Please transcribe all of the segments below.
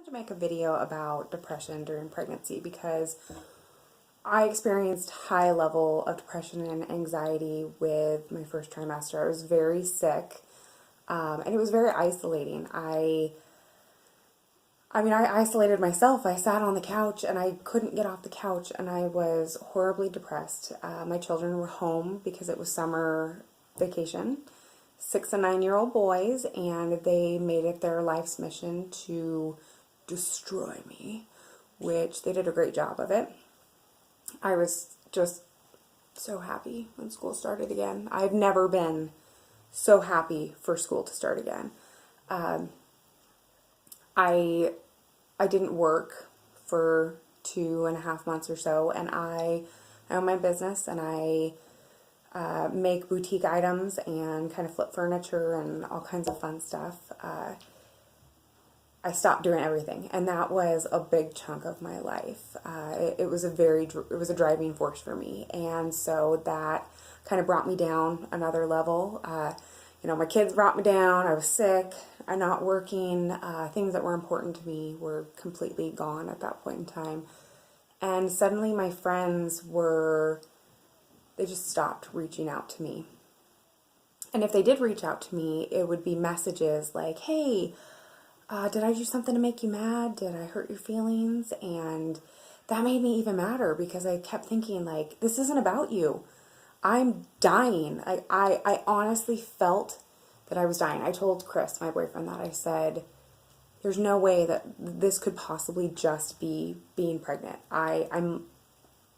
to make a video about depression during pregnancy because I experienced high level of depression and anxiety with my first trimester. I was very sick, and it was very isolating. I isolated myself. I sat on the couch and I couldn't get off the couch, and I was horribly depressed. My children were home because it was summer vacation, 6 and 9-year-old boys, and they made it their life's mission to destroy me, which they did a great job of it. I was just so happy when school started again. I've never been so happy for school to start again. I didn't work for 2.5 months or so, and I own my business, and I make boutique items and kind of flip furniture and all kinds of fun stuff. I stopped doing everything, and that was a big chunk of my life. It was a driving force for me, and so that kind of brought me down another level. My kids brought me down. I was sick. I'm not working. Things that were important to me were completely gone at that point in time, and suddenly my friends they just stopped reaching out to me. And if they did reach out to me, it would be messages like, "Hey, did I do something to make you mad? Did I hurt your feelings?" And that made me even madder because I kept thinking, like, this isn't about you. I'm dying. I honestly felt that I was dying. I told Chris, my boyfriend, that I said, there's no way that this could possibly just be being pregnant.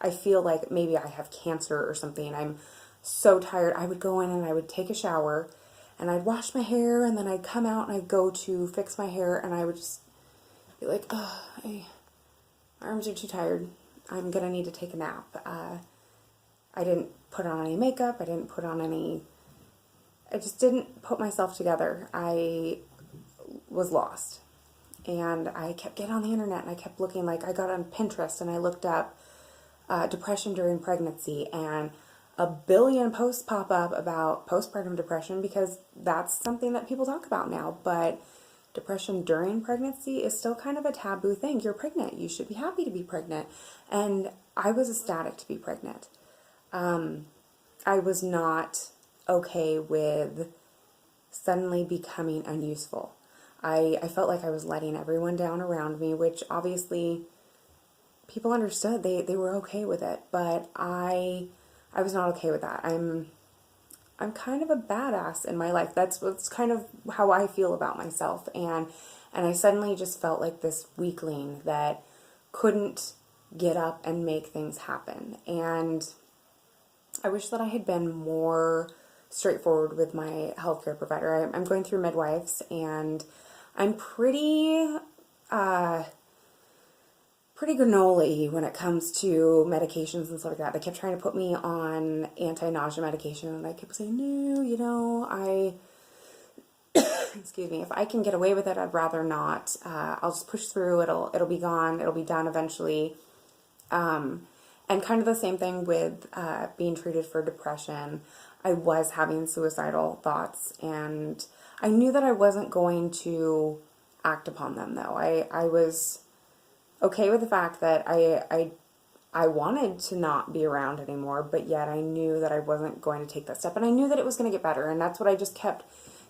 I feel like maybe I have cancer or something. I'm so tired. I would go in and I would take a shower and I'd wash my hair, and then I'd come out and I'd go to fix my hair, and I would just be like, oh, my arms are too tired. I'm going to need to take a nap. I didn't put on any makeup. I just didn't put myself together. I was lost. And I kept getting on the internet, and I kept looking. Like, I got on Pinterest and I looked up depression during pregnancy, and a billion posts pop up about postpartum depression because that's something that people talk about now. But depression during pregnancy is still kind of a taboo thing. You're pregnant. You should be happy to be pregnant. And I was ecstatic to be pregnant. I was not okay with suddenly becoming unuseful. I felt like I was letting everyone down around me, which obviously people understood. They were okay with it, but I was not okay with that. I'm kind of a badass in my life. That's kind of how I feel about myself. And I suddenly just felt like this weakling that couldn't get up and make things happen. And I wish that I had been more straightforward with my healthcare provider. I'm going through midwives, and I'm pretty granola when it comes to medications and stuff like that. They kept trying to put me on anti-nausea medication, and I kept saying, no, excuse me, if I can get away with it, I'd rather not. I'll just push through. It'll be gone. It'll be done eventually. And kind of the same thing with being treated for depression. I was having suicidal thoughts, and I knew that I wasn't going to act upon them, though. I was okay with the fact that I wanted to not be around anymore, but yet I knew that I wasn't going to take that step, and I knew that it was going to get better, and that's what I just kept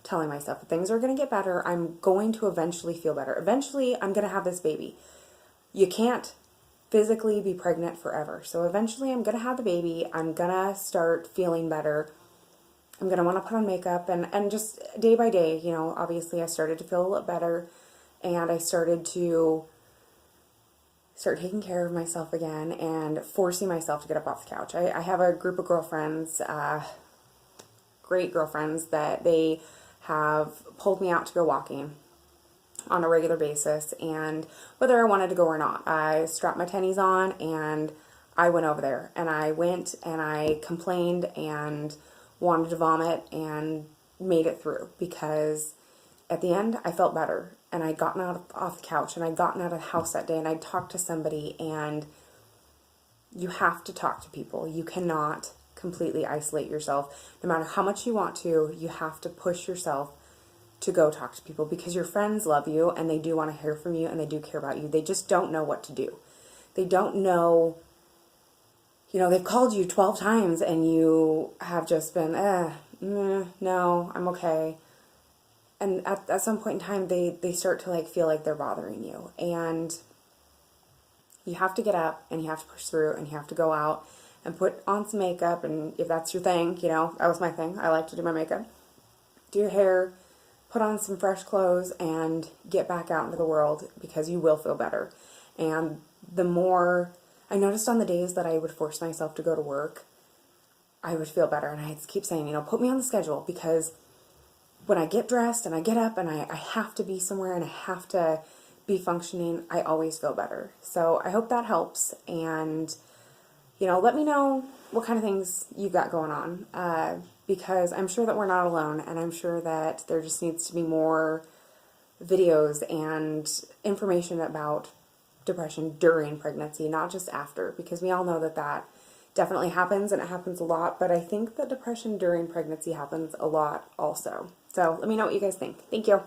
telling myself. Things are going to get better. I'm going to eventually feel better. Eventually, I'm going to have this baby. You can't physically be pregnant forever, so eventually I'm going to have the baby. I'm going to start feeling better. I'm going to want to put on makeup, and just day by day, obviously I started to feel a little better, and I started to taking care of myself again and forcing myself to get up off the couch. I have a group of girlfriends, great girlfriends, that they have pulled me out to go walking on a regular basis, and whether I wanted to go or not, I strapped my tennies on and I went over there, and I went and I complained and wanted to vomit and made it through, because at the end I felt better, and I'd gotten off the couch, and I'd gotten out of the house that day, and I'd talked to somebody. And you have to talk to people. You cannot completely isolate yourself. No matter how much you want to, you have to push yourself to go talk to people, because your friends love you and they do want to hear from you and they do care about you. They just don't know what to do. They don't know, they've called you 12 times and you have just been, no, I'm okay. And at some point in time, they start to feel like they're bothering you. And you have to get up and you have to push through and you have to go out and put on some makeup. And if that's your thing, that was my thing. I like to do my makeup. Do your hair, put on some fresh clothes, and get back out into the world, because you will feel better. And the more, I noticed on the days that I would force myself to go to work, I would feel better. And I keep saying, put me on the schedule, because when I get dressed and I get up and I have to be somewhere and I have to be functioning, I always feel better. So I hope that helps. And, let me know what kind of things you've got going on, because I'm sure that we're not alone, and I'm sure that there just needs to be more videos and information about depression during pregnancy, not just after, because we all know that that definitely happens, and it happens a lot, but I think that depression during pregnancy happens a lot also. So let me know what you guys think. Thank you.